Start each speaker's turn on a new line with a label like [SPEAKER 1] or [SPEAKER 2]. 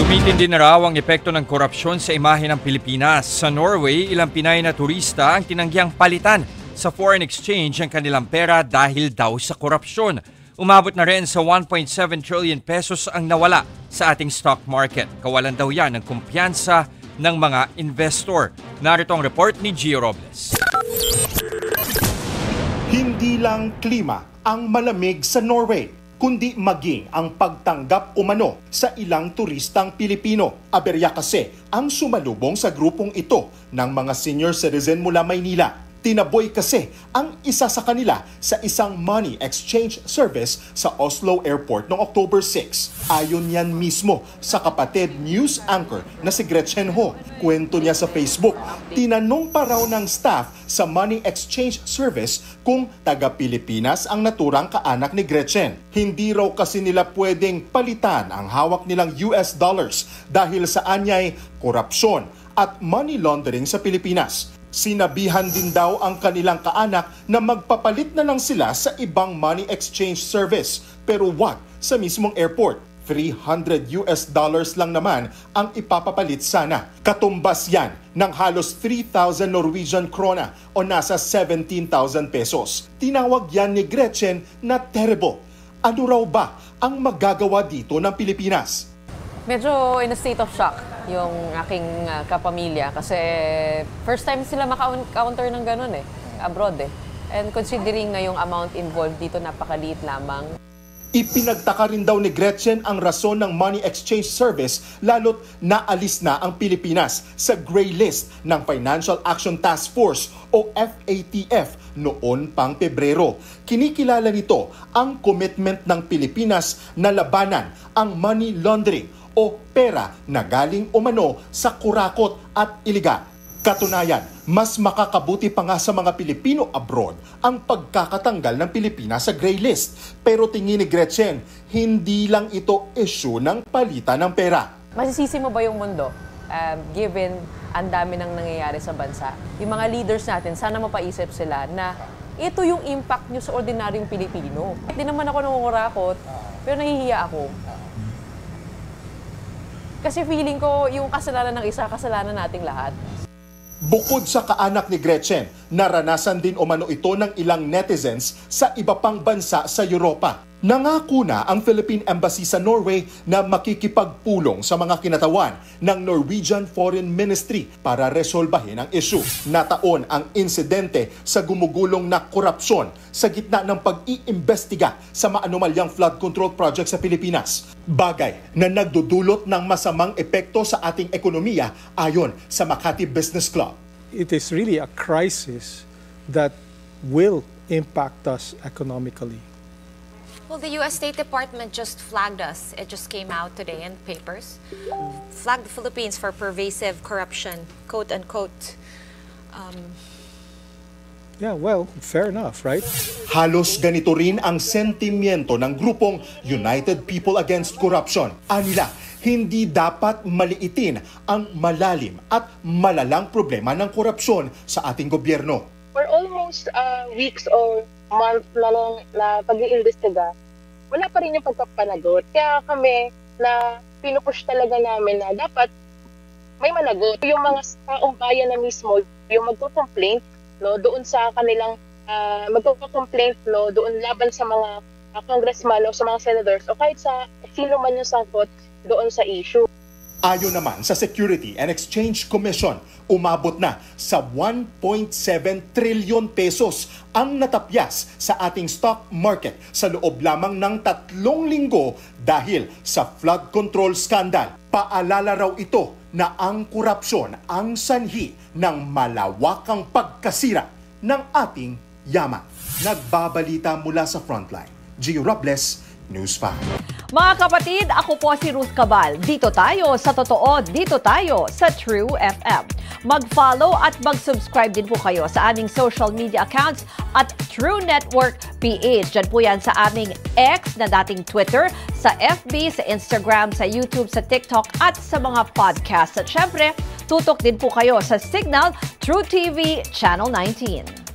[SPEAKER 1] Tumitindi na raw ang epekto ng korupsyon sa imahe ng Pilipinas. Sa Norway, ilang Pinay na turista ang tinanggiyang palitan sa foreign exchange ang kanilang pera dahil daw sa korupsyon. Umabot na rin sa 1.7 trillion pesos ang nawala sa ating stock market. Kawalan daw yan ng kumpiyansa ng mga investor. Narito ang report ni Gio Robles.
[SPEAKER 2] Hindi lang klima ang malamig sa Norway, kundi maging ang pagtanggap umano sa ilang turistang Pilipino. Aberya kasi ang sumalubong sa grupong ito ng mga senior citizen mula Maynila. Tinaboy kasi ang isa sa kanila sa isang money exchange service sa Oslo Airport noong October 6. Ayon yan mismo sa kapatid news anchor na si Gretchen Ho. Kwento niya sa Facebook, tinanong pa raw ng staff sa money exchange service kung taga-Pilipinas ang naturang kaanak ni Gretchen. Hindi raw kasi nila pwedeng palitan ang hawak nilang US dollars dahil sa anyay korupsyon at money laundering sa Pilipinas. Sinabihan din daw ang kanilang kaanak na magpapalit na lang sila sa ibang money exchange service pero wag sa mismong airport. $300 lang naman ang ipapapalit sana. Katumbas yan ng halos 3,000 Norwegian krona o nasa 17,000 pesos. Tinawag yan ni Gretchen na terrible. Ano raw ba ang magagawa dito ng Pilipinas?
[SPEAKER 3] Medyo in a state of shock yung aking kapamilya kasi first time sila maka-counter ng ganun abroad And considering na yung amount involved dito napakaliit lamang.
[SPEAKER 2] Ipinagtaka rin daw ni Gretchen ang rason ng money exchange service lalo't naalis na ang Pilipinas sa gray list ng Financial Action Task Force o FATF noon pang Pebrero. Kinikilala nito ang commitment ng Pilipinas na labanan ang money laundering o pera na galing umano sa kurakot at iligal. Katunayan, mas makakabuti pa nga sa mga Pilipino abroad ang pagkakatanggal ng Pilipinas sa gray list. Pero tingin ni Gretchen, hindi lang ito issue ng palitan ng pera.
[SPEAKER 3] Masisisi mo ba yung mundo? Given ang dami nang nangyayari sa bansa, yung mga leaders natin, sana mapaisip sila na ito yung impact nyo sa ordinaryong Pilipino. Hindi naman ako nangungurakot, pero nahihiya ako. Kasi feeling ko, yung kasalanan ng isa, kasalanan nating lahat.
[SPEAKER 2] Bukod sa kaanak ni Gretchen, naranasan din umano ito ng ilang netizens sa iba pang bansa sa Europa. Nangako na ang Philippine Embassy sa Norway na makikipagpulong sa mga kinatawan ng Norwegian Foreign Ministry para resolbahin ang issue. Nataon ang insidente sa gumugulong na korupsyon sa gitna ng pag-iimbestiga sa maanumalyang flood control project sa Pilipinas. Bagay na nagdudulot ng masamang epekto sa ating ekonomiya ayon sa Makati Business Club.
[SPEAKER 4] It is really a crisis that will impact us economically.
[SPEAKER 5] Well, the U.S. State Department just flagged us. It just came out today in papers. Flagged the Philippines for pervasive corruption, quote unquote.
[SPEAKER 4] Yeah, well, fair enough, right?
[SPEAKER 2] Halos ganito rin ang sentimiento ng grupong United People Against Corruption. Anila, hindi dapat maliitin ang malalim at malalang problema ng korupsyon sa ating gobyerno.
[SPEAKER 6] For almost weeks or months na pag-iimbestiga, wala pa rin yung pagpapanagot. Kaya kami na pinupush talaga namin na dapat may managot. Yung mga taong bayan na mismo, yung magko-complaint doon sa kanilang magko-complaint doon laban sa mga congressman o sa mga senators o kahit sa sino man yung sangkot doon sa issue.
[SPEAKER 2] Ayon naman sa Security and Exchange Commission, umabot na sa 1.7 trilyon pesos ang natapyas sa ating stock market sa loob lamang ng 3 linggo dahil sa flood control scandal. Paalala raw ito na ang korupsyon ang sanhi ng malawakang pagkasira ng ating yaman. Nagbabalita mula sa Frontline, Gio Robles, News 5.
[SPEAKER 7] Mga kapatid, ako po si Ruth Cabal. Dito tayo sa totoo, dito tayo sa True FM. Mag-follow at mag-subscribe din po kayo sa aming social media accounts at True Network PH. Diyan po yan sa aming X na dating Twitter, sa FB, sa Instagram, sa YouTube, sa TikTok at sa mga podcast. At syempre, tutok din po kayo sa Signal True TV Channel 19.